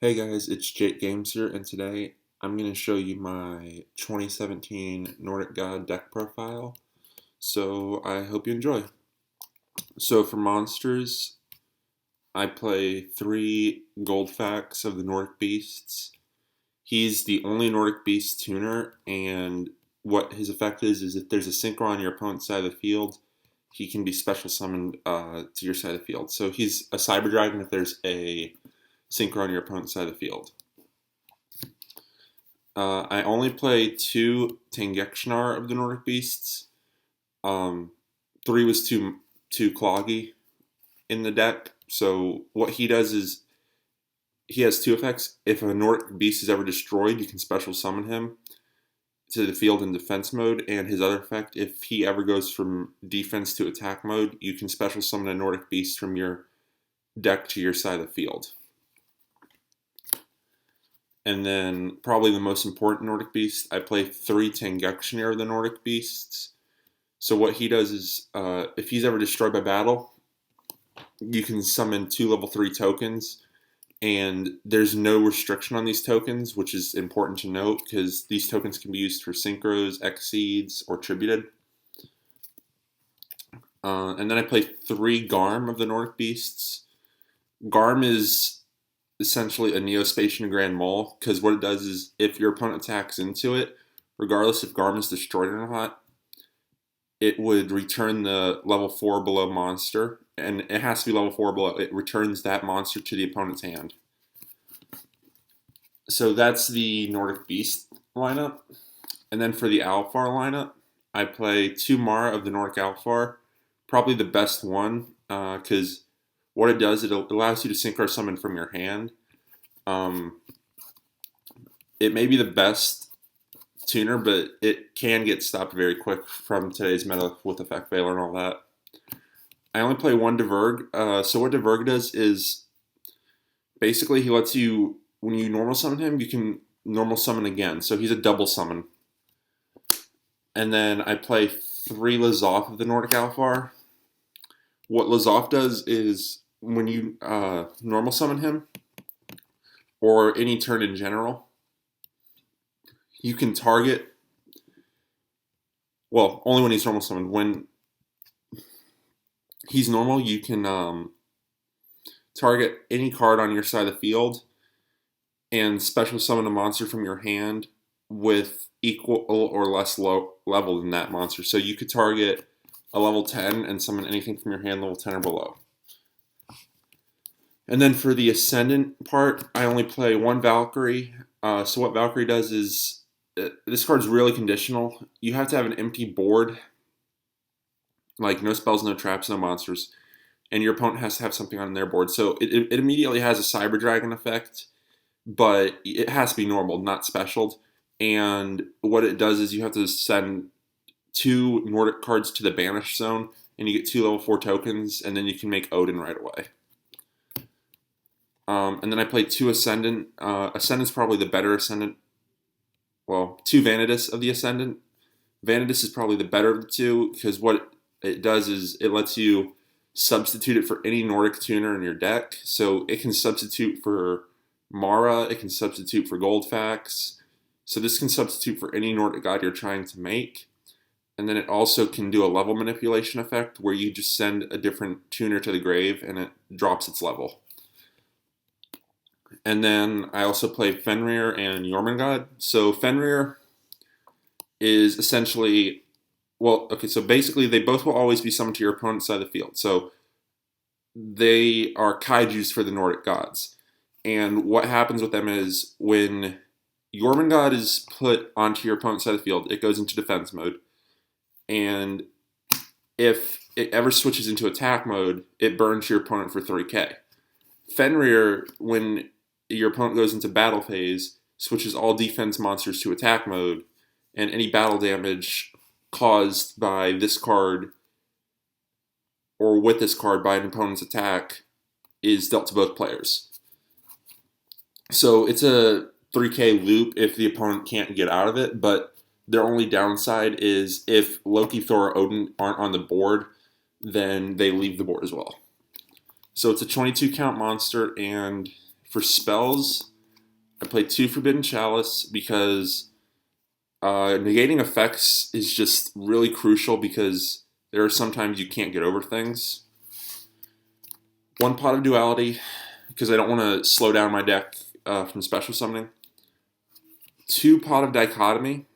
Hey guys, it's Jake Games here, and today I'm going to show you my 2017 Nordic God deck profile. So I hope you enjoy. So for monsters, I play 3 Goldfax of the Nordic Beasts. He's the only Nordic Beast tuner, and what his effect is if there's a synchro on your opponent's side of the field, he can be special summoned to your side of the field. So he's a Cyber Dragon if there's a synchro on your opponent's side of the field. I only play 2 Tangihanga of the Nordic Beasts. 3 was too cloggy in the deck. So what he does is he has 2 effects. If a Nordic Beast is ever destroyed, you can special summon him to the field in defense mode. And his other effect, if he ever goes from defense to attack mode, you can special summon a Nordic Beast from your deck to your side of the field. And then probably the most important Nordic Beast, I play 3 Tangihanga of the Nordic Beasts. So what he does is, if he's ever destroyed by battle, you can summon 2 level 3 tokens, and there's no restriction on these tokens, which is important to note because these tokens can be used for synchros, exceeds, or tributed. And then I play 3 Garm of the Nordic Beasts. Garm is essentially a Neo-Spacian Grand Mole, because what it does is if your opponent attacks into it, regardless if Garm is destroyed or not, it would return the level 4 below monster, and it has to be level 4 below. It returns that monster to the opponent's hand. So that's the Nordic Beast lineup. And then for the Alfar lineup, I play 2 Mara of the Nordic Alfar, probably the best one, because what it does, it allows you to synchro summon from your hand. It may be the best tuner, but it can get stopped very quick from today's meta with Effect Veiler and all that. I only play 1 Diverg. So what Diverg does is basically he lets you, when you normal summon him, you can normal summon again. So he's a double summon. And then I play 3 Lazoth of the Nordic Alfar. What Lazoth does is when you normal summon him, or any turn in general, you can target, well, only when he's normal summoned. When he's normal, you can target any card on your side of the field and special summon a monster from your hand with equal or less low level than that monster. So you could target a level 10 and summon anything from your hand level 10 or below. And then for the Ascendant part, I only play 1 Valkyrie. So what Valkyrie does is, this card's really conditional. You have to have an empty board, like no spells, no traps, no monsters, and your opponent has to have something on their board. So it immediately has a Cyber Dragon effect, but it has to be normal, not specialed. And what it does is you have to send 2 Nordic cards to the Banish Zone, and you get 2 level 4 tokens, and then you can make Odin right away. And then I play 2 Ascendant. Ascendant's probably the better Ascendant. Well, 2 Vanegas of the Ascendant. Vanegas is probably the better of the 2, because what it does is it lets you substitute it for any Nordic tuner in your deck. So it can substitute for Mara, it can substitute for Goldfax. So this can substitute for any Nordic God you're trying to make. And then it also can do a level manipulation effect where you just send a different tuner to the grave and it drops its level. And then I also play Fenrir and Nordic God. So Fenrir is essentially, well, okay, so basically they both will always be summoned to your opponent's side of the field. So they are kaijus for the Nordic Gods. And what happens with them is when Nordic God is put onto your opponent's side of the field, it goes into defense mode. And if it ever switches into attack mode, it burns your opponent for 3k. Fenrir, when your opponent goes into battle phase, switches all defense monsters to attack mode, and any battle damage caused by this card or with this card by an opponent's attack is dealt to both players. So it's a 3k loop if the opponent can't get out of it, but their only downside is if Loki, Thor, or Odin aren't on the board, then they leave the board as well. So it's a 22 count monster, and For spells, I play 2 Forbidden Chalice because negating effects is just really crucial because there are sometimes you can't get over things. 1 Pot of Duality because I don't want to slow down my deck from special summoning. 2 Pot of Dichotomy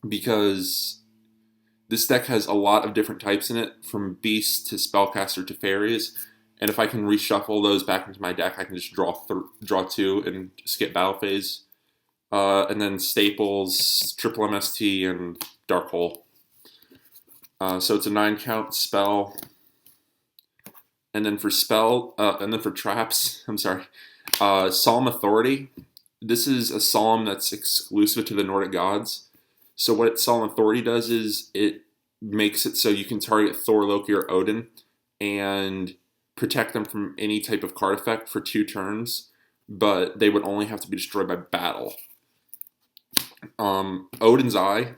because this deck has a lot of different types in it, from Beast to Spellcaster to Fairies, and if I can reshuffle those back into my deck, I can just draw 2 and skip battle phase. And then Staples, Triple MST, and Dark Hole. So it's a 9-count spell. And then for traps, Solemn Authority. This is a Solemn that's exclusive to the Nordic Gods. So what Solemn Authority does is it makes it so you can target Thor, Loki, or Odin and protect them from any type of card effect for 2 turns, but they would only have to be destroyed by battle. Odin's Eye.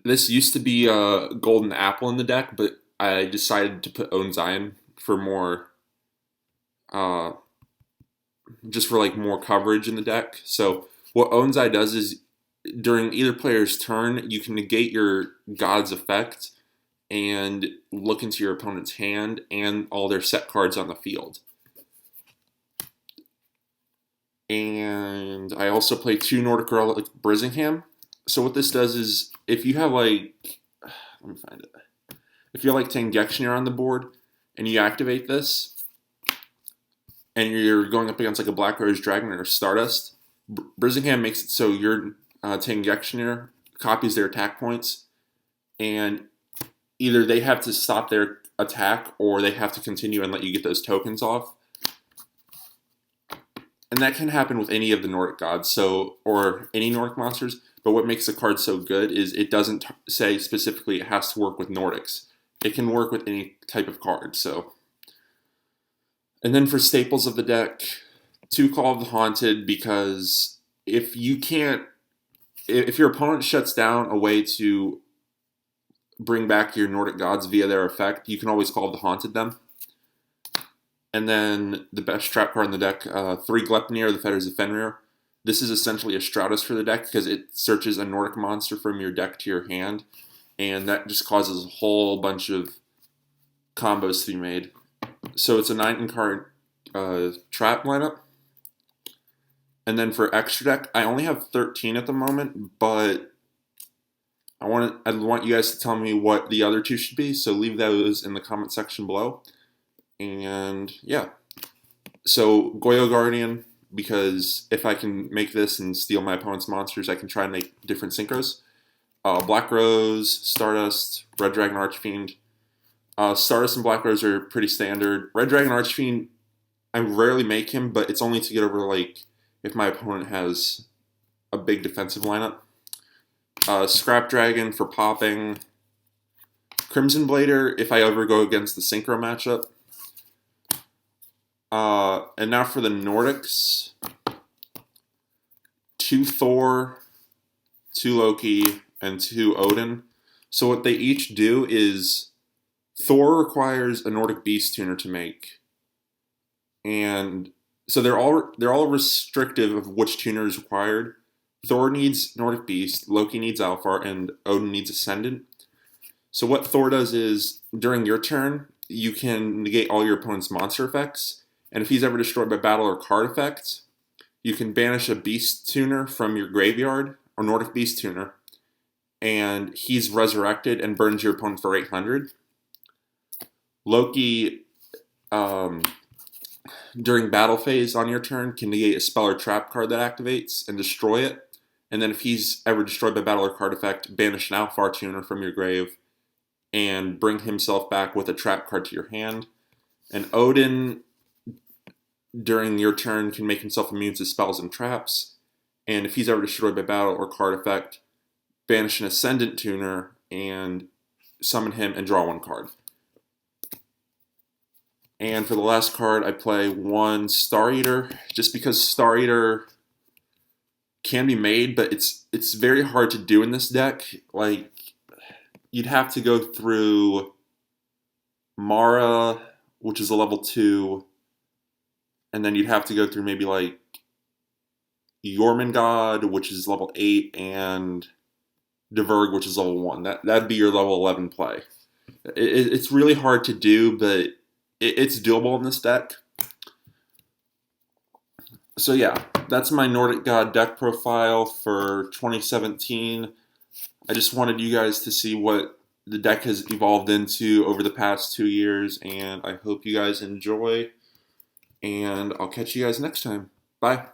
This used to be a golden apple in the deck, but I decided to put Odin's Eye in for more, just for like more coverage in the deck. So what Odin's Eye does is during either player's turn, you can negate your God's effect and look into your opponent's hand and all their set cards on the field. And I also play 2 Nordic Relic Brisingham. So what this does is, if you have like, let me find it. If you have like Tangihanga on the board and you activate this, and you're going up against like a Black Rose Dragon or Stardust, Brisingham makes it so your Tangihanga copies their attack points, and either they have to stop their attack or they have to continue and let you get those tokens off. And that can happen with any of the Nordic Gods, or any Nordic monsters. But what makes the card so good is it doesn't say specifically it has to work with Nordics. It can work with any type of card. And then for staples of the deck, 2 Call of the Haunted, because if your opponent shuts down a way to bring back your Nordic Gods via their effect, you can always Call of the Haunted them. And then the best trap card in the deck, 3 Gluttony, or the Fetters of Fenrir. This is essentially a Stratus for the deck because it searches a Nordic monster from your deck to your hand, and that just causes a whole bunch of combos to be made. So it's a 9-card trap lineup. And then for extra deck, I only have 13 at the moment, but I want you guys to tell me what the other 2 should be, so leave those in the comment section below. And yeah, so Goyo Guardian, because if I can make this and steal my opponent's monsters, I can try and make different synchros. Black Rose, Stardust, Red Dragon Archfiend. Stardust and Black Rose are pretty standard. Red Dragon Archfiend, I rarely make him, but it's only to get over like if my opponent has a big defensive lineup. Scrap Dragon for popping. Crimson Blader if I ever go against the synchro matchup. And now for the Nordics, 2 Thor, 2 Loki, and 2 Odin. So what they each do is, Thor requires a Nordic Beast tuner to make, and so they're all restrictive of which tuner is required. Thor needs Nordic Beast, Loki needs Alfar, and Odin needs Ascendant. So what Thor does is, during your turn, you can negate all your opponent's monster effects. And if he's ever destroyed by battle or card effect, you can banish a Beast tuner from your graveyard, or Nordic Beast tuner, and he's resurrected and burns your opponent for 800. Loki, during battle phase on your turn, can negate a spell or trap card that activates and destroy it. And then if he's ever destroyed by battle or card effect, banish an Alfar tuner from your grave and bring himself back with a trap card to your hand. And Odin, during your turn, can make himself immune to spells and traps. And if he's ever destroyed by battle or card effect, banish an Ascendant tuner and summon him and draw 1 card. And for the last card, I play 1 Star Eater, just because Star Eater can be made, but it's very hard to do in this deck. Like, you'd have to go through Mara, which is a level 2, and then you'd have to go through maybe like Jormungand God, which is level 8, and Diverg, which is level 1. That'd be your level 11 play. It's really hard to do, but it's doable in this deck. So yeah, that's my Nordic God deck profile for 2017. I just wanted you guys to see what the deck has evolved into over the past 2 years, and I hope you guys enjoy, and I'll catch you guys next time. Bye.